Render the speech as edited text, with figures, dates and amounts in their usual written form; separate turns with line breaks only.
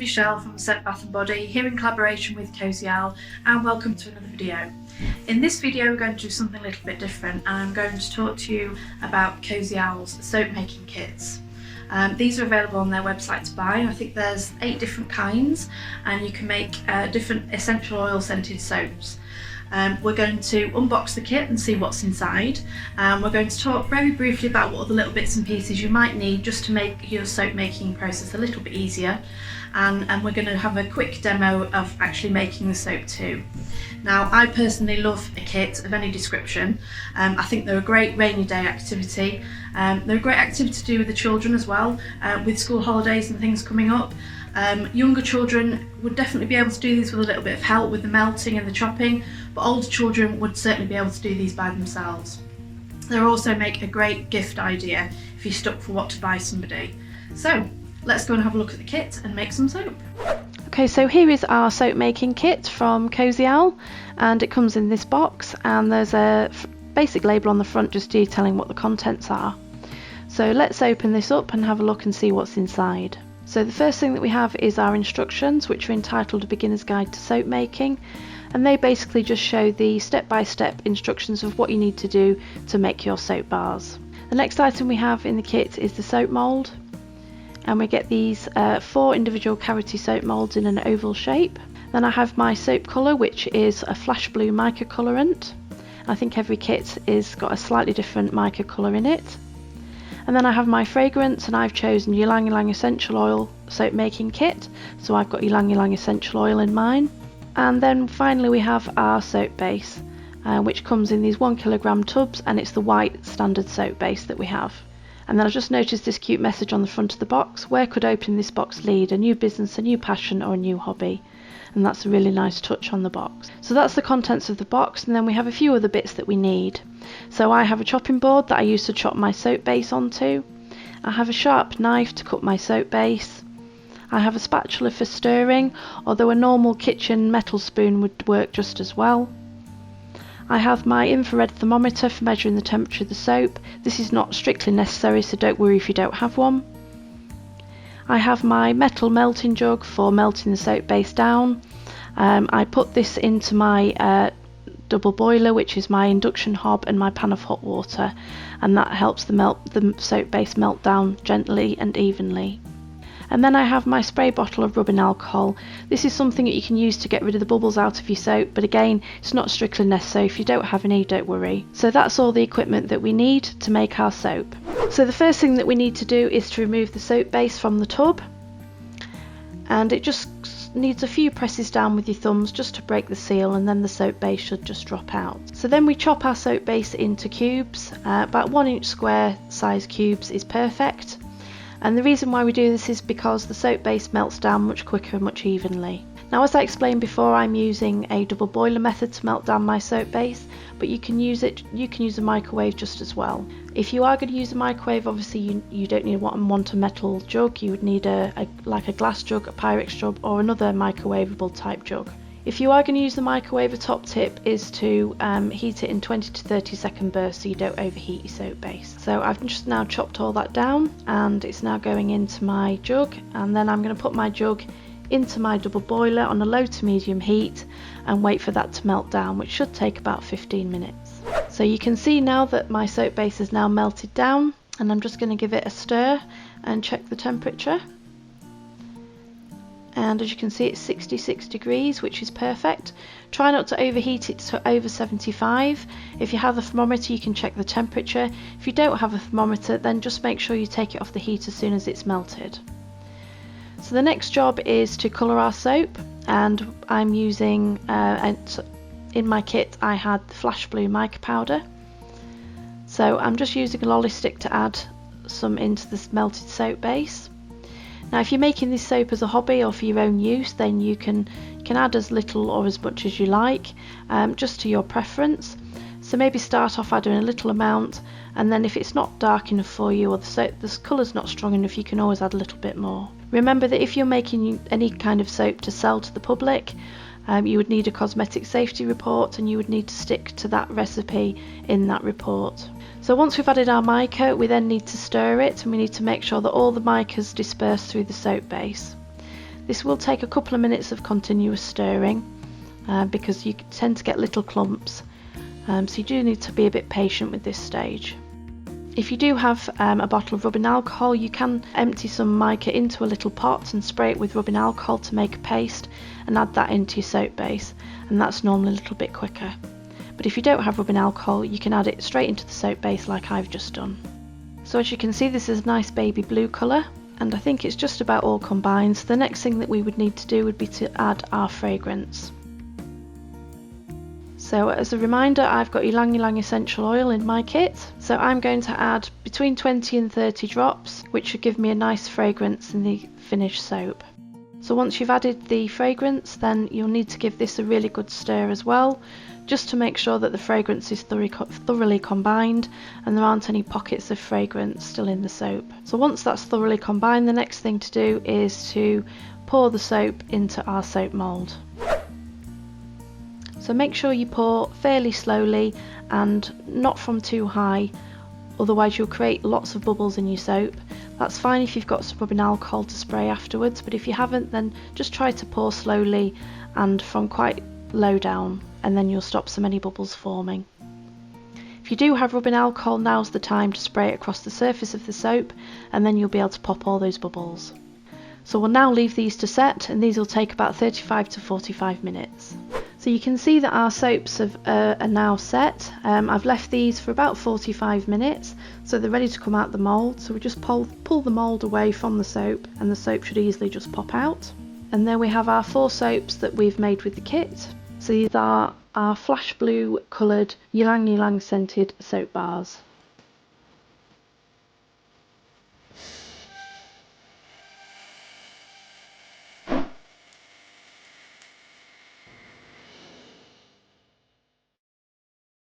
Michelle from Ascent Bath Body, here in collaboration with Cosy, and welcome to another video. In this video we're going to do something a little bit different, and I'm going to talk to you about Cosy Owl's soap making kits. These are available on their website to buy. I think there's 8 different kinds, and you can make different essential oil scented soaps. We're going to unbox the kit and see what's inside. We're going to talk very briefly about what other little bits and pieces you might need just to make your soap making process a little bit easier, and we're going to have a quick demo of actually making the soap too. Now, I personally love a kit of any description. I think they're a great rainy day activity. They're a great activity to do with the children as well, with school holidays and things coming up. Younger children would definitely be able to do these with a little bit of help with the melting and the chopping, but older children would certainly be able to do these by themselves. They also make a great gift idea if you're stuck for what to buy somebody. So let's go and have a look at the kit and make some soap.
Okay, so here is our soap making kit from Cosy Owl, and it comes in this box, and there's a basic label on the front just detailing what the contents are. So let's open this up and have a look and see what's inside. So the first thing that we have is our instructions, which are entitled A Beginner's Guide to Soap Making, and they basically just show the step-by-step instructions of what you need to do to make your soap bars. The next item we have in the kit is the soap mould, and we get these 4 individual cavity soap moulds in an oval shape. Then I have my soap colour, which is a flash blue mica colorant. I think every kit is got a slightly different mica colour in it. And then I have my fragrance, and I've chosen Ylang Ylang Essential Oil soap making kit, so I've got Ylang Ylang Essential Oil in mine. And then finally we have our soap base, which comes in these 1 kilogram tubs, and it's the white standard soap base that we have. And then I just noticed this cute message on the front of the box: where could opening this box lead? A new business, a new passion, or a new hobby? And that's a really nice touch on the box. So that's the contents of the box, and then we have a few other bits that we need. So I have a chopping board that I use to chop my soap base onto. I have a sharp knife to cut my soap base. I have a spatula for stirring, although a normal kitchen metal spoon would work just as well. I have my infrared thermometer for measuring the temperature of the soap. This is not strictly necessary, so don't worry if you don't have one. I have my metal melting jug for melting the soap base down. I put this into my double boiler, which is my induction hob, and my pan of hot water, and that helps the soap base melt down gently and evenly. And then I have my spray bottle of rubbing alcohol. This is something that you can use to get rid of the bubbles out of your soap, but again, it's not strictly necessary. If you don't have any, don't worry. So that's all the equipment that we need to make our soap. So the first thing that we need to do is to remove the soap base from the tub, and it just needs a few presses down with your thumbs just to break the seal, and then the soap base should just drop out. So then we chop our soap base into cubes. About 1 inch square size cubes is perfect. And the reason why we do this is because the soap base melts down much quicker and much evenly. Now, as I explained before, I'm using a double boiler method to melt down my soap base, but you can use a microwave just as well. If you are going to use a microwave, obviously you don't want a metal jug. You would need like a glass jug, a Pyrex jug, or another microwavable type jug. If you are going to use the microwave, a top tip is to heat it in 20 to 30 second bursts so you don't overheat your soap base. So I've just now chopped all that down, and it's now going into my jug, and then I'm going to put my jug into my double boiler on a low to medium heat and wait for that to melt down, which should take about 15 minutes. So you can see now that my soap base is now melted down, and I'm just going to give it a stir and check the temperature. And as you can see, it's 66 degrees, which is perfect. Try not to overheat it to over 75. If you have a thermometer, you can check the temperature. If you don't have a thermometer, then just make sure you take it off the heat as soon as it's melted. So the next job is to colour our soap, and I'm using, in my kit I had the flash blue mica powder. So I'm just using a lolly stick to add some into this melted soap base. Now, if you're making this soap as a hobby or for your own use, then you can add as little or as much as you like, just to your preference. So maybe start off adding a little amount, and then if it's not dark enough for you, or the colour's not strong enough, you can always add a little bit more. Remember that if you're making any kind of soap to sell to the public, you would need a cosmetic safety report, and you would need to stick to that recipe in that report. So once we've added our mica, we then need to stir it, and we need to make sure that all the mica's dispersed through the soap base. This will take a couple of minutes of continuous stirring because you tend to get little clumps, so you do need to be a bit patient with this stage. If you do have a bottle of rubbing alcohol, you can empty some mica into a little pot and spray it with rubbing alcohol to make a paste and add that into your soap base, and that's normally a little bit quicker. But if you don't have rubbing alcohol, you can add it straight into the soap base like I've just done. So as you can see, this is a nice baby blue colour, and I think it's just about all combined. So the next thing that we would need to do would be to add our fragrance. So as a reminder, I've got ylang ylang essential oil in my kit, so I'm going to add between 20 and 30 drops, which should give me a nice fragrance in the finished soap. So once you've added the fragrance, then you'll need to give this a really good stir as well, just to make sure that the fragrance is thoroughly combined and there aren't any pockets of fragrance still in the soap. So once that's thoroughly combined, the next thing to do is to pour the soap into our soap mould. So make sure you pour fairly slowly and not from too high, otherwise you'll create lots of bubbles in your soap. That's fine if you've got some rubbing alcohol to spray afterwards, but if you haven't, then just try to pour slowly and from quite low down, and then you'll stop so many bubbles forming. If you do have rubbing alcohol, now's the time to spray it across the surface of the soap, and then you'll be able to pop all those bubbles. So we'll now leave these to set, and these will take about 35 to 45 minutes. So you can see that our soaps are now set. I've left these for about 45 minutes, so they're ready to come out the mould. So we just pull the mould away from the soap, and the soap should easily just pop out. And there we have our 4 soaps that we've made with the kit. So these are our flash blue coloured ylang ylang scented soap bars.